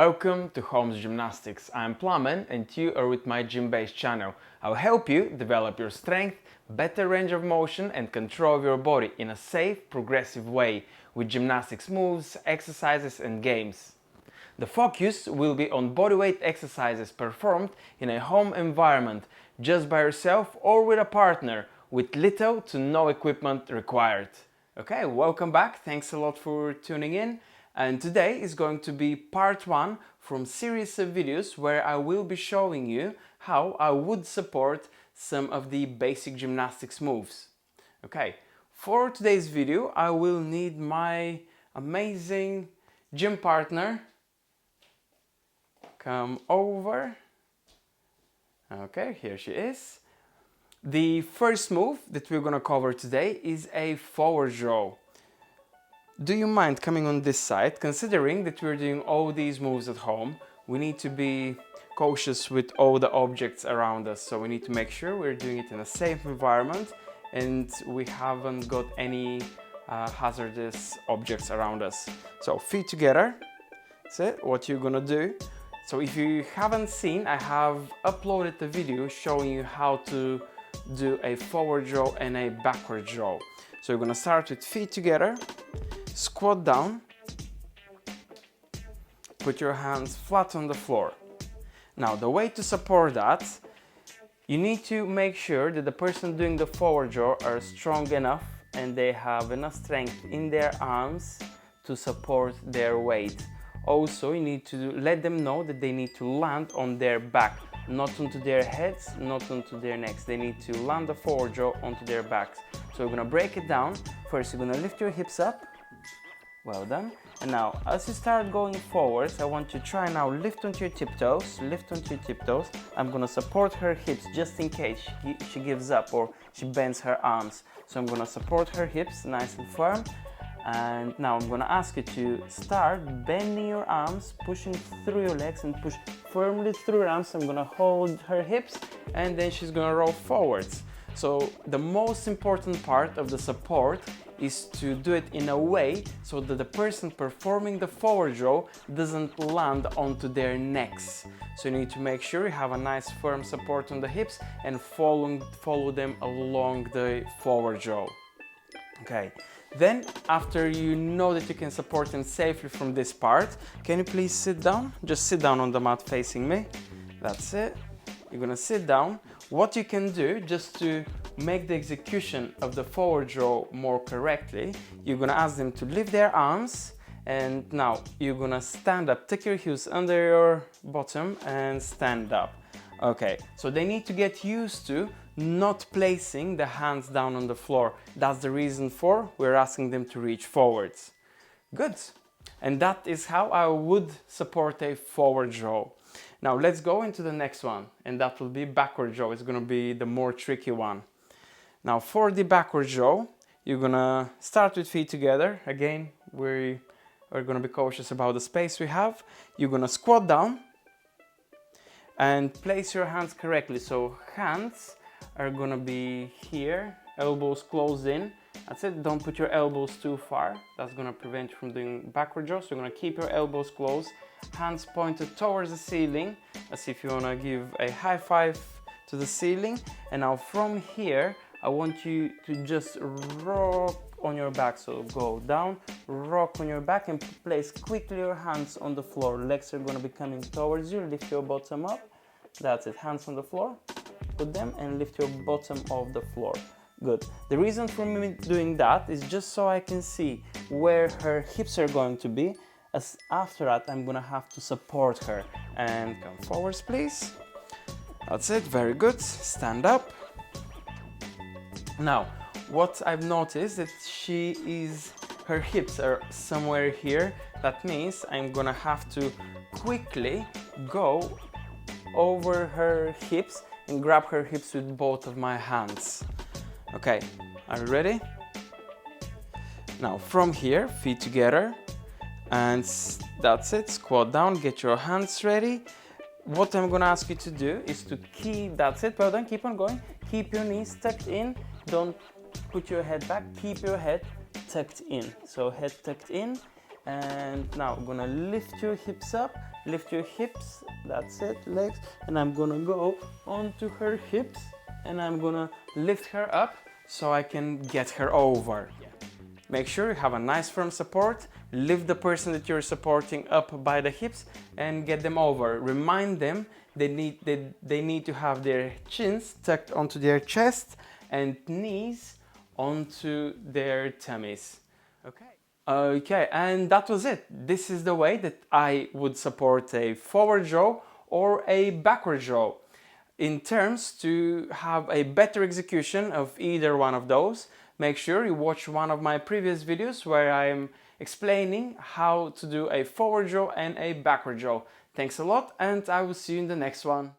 Welcome to Home's Gymnastics. I'm Plamen and you are with my gym-based channel. I'll help you develop your strength, better range of motion and control of your body in a safe, progressive way with gymnastics moves, exercises and games. The focus will be on bodyweight exercises performed in a home environment, just by yourself or with a partner, with little to no equipment required. Okay, welcome back. Thanks a lot for tuning in. And today is going to be part one from series of videos where I will be showing you how I would support some of the basic gymnastics moves. Okay, for today's video I will need my amazing gym partner. Come over. Okay, here she is. The first move that we're gonna cover today is a forward row. Do you mind coming on this side? Considering that we're doing all these moves at home, we need to be cautious with all the objects around us. So we need to make sure we're doing it in a safe environment and we haven't got any hazardous objects around us. So feet together. That's it, what you're gonna do. So if you haven't seen, I have uploaded a video showing you how to do a forward row and a backward row. So you're gonna start with feet together. Squat down, put your hands flat on the floor. Now the way to support that, you need to make sure that the person doing the forward row are strong enough and they have enough strength in their arms to support their weight. Also, you need to let them know that they need to land on their back, not onto their heads, not onto their necks. They need to land the forward row onto their backs. So we're gonna break it down. First, you're gonna lift your hips up. Well done. And now, as you start going forwards, I want you to try now lift onto your tiptoes, lift onto your tiptoes. I'm gonna support her hips just in case she gives up or she bends her arms. So I'm gonna support her hips nice and firm. And now I'm gonna ask you to start bending your arms, pushing through your legs and push firmly through your arms. I'm gonna hold her hips and then she's gonna roll forwards. So the most important part of the support is to do it in a way so that the person performing the forward row doesn't land onto their necks. So you need to make sure you have a nice firm support on the hips and follow them along the forward row. Okay, then after you know that you can support them safely from this part, can you please sit down? Just sit down on the mat facing me. That's it. You're gonna sit down. What you can do just to make the execution of the forward row more correctly, you're gonna ask them to lift their arms and now you're gonna stand up, take your heels under your bottom and stand up. Okay, so they need to get used to not placing the hands down on the floor. That's the reason for we're asking them to reach forwards. Good. And that is how I would support a forward row. Now let's go into the next one, and that will be backward row. It's gonna be the more tricky one. Now for the backward row, you're gonna start with feet together. Again, we are gonna be cautious about the space we have. You're gonna squat down and place your hands correctly. So hands are gonna be here, elbows closed in. That's it, don't put your elbows too far. That's gonna prevent you from doing backward row. So you're gonna keep your elbows closed, hands pointed towards the ceiling, as if you wanna give a high five to the ceiling. And now from here, I want you to just rock on your back. So go down, rock on your back and place quickly your hands on the floor. Legs are gonna be coming towards you, lift your bottom up. That's it, hands on the floor, put them and lift your bottom off the floor. Good. The reason for me doing that is just so I can see where her hips are going to be, as after that I'm gonna have to support her. And come forwards please. That's it, very good. Stand up. Now, what I've noticed that her hips are somewhere here. That means I'm gonna have to quickly go over her hips and grab her hips with both of my hands. Okay, are you ready? Now from here, feet together, and that's it, squat down, get your hands ready. What I'm gonna ask you to do is to that's it, well done, keep on going. Keep your knees tucked in, don't put your head back, keep your head tucked in. So head tucked in, and now I'm gonna lift your hips up, lift your hips, that's it, legs, and I'm gonna go onto her hips and I'm gonna lift her up so I can get her over. Make sure you have a nice firm support, lift the person that you're supporting up by the hips and get them over. Remind them they need to have their chins tucked onto their chest and knees onto their tummies. Okay, and that was it. This is the way that I would support a forward row or a backward row. In terms to have a better execution of either one of those, make sure you watch one of my previous videos where I'm explaining how to do a forward row and a backward row. Thanks a lot, and I will see you in the next one.